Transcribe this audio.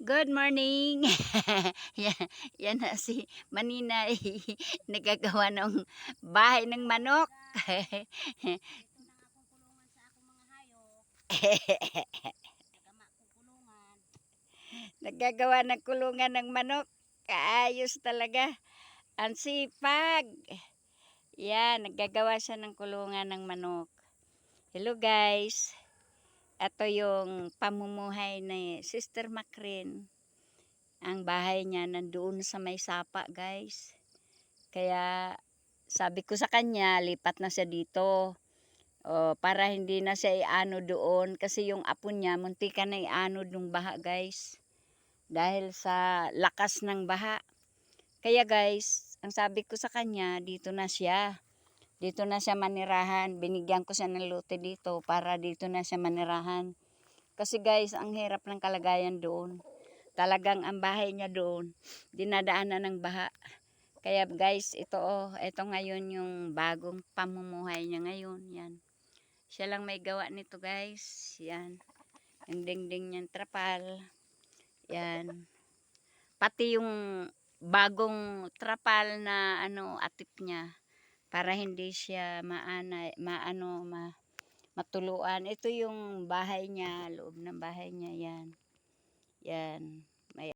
Good morning. Yan, yan na si Maninay nagagawa ng bahay ng manok. Ito na nga akong kulungan sa akong mga hayop. Gama kong kulungan. Nagagawa ng kulungan ng manok. Kaayos talaga. Ang sipag. Yan, naggagawa siya ng kulungan ng manok. Hello guys. Ito yung pamumuhay ni Sister Macrin. Ang bahay niya nandoon sa may sapa guys. Kaya sabi ko sa kanya, lipat na siya dito. O, para hindi na siya iano doon. Kasi yung apo niya, muntikan na iano ng baha guys. Dahil sa lakas ng baha. Kaya guys, ang sabi ko sa kanya, dito na siya. Dito na siya manirahan. Binigyan ko siya ng lote dito para dito na siya manirahan. Kasi guys, ang hirap ng kalagayan doon. Talagang ang bahay niya doon, dinadaanan ng baha. Kaya guys, ito ngayon yung bagong pamumuhay niya ngayon. Yan. Siya lang may gawa nito guys. Yan. Yung dingding niyang trapal. Yan. Pati yung bagong trapal na atip niya para hindi siya matuluan. Ito yung bahay niya, loob ng bahay niya yan. Yan.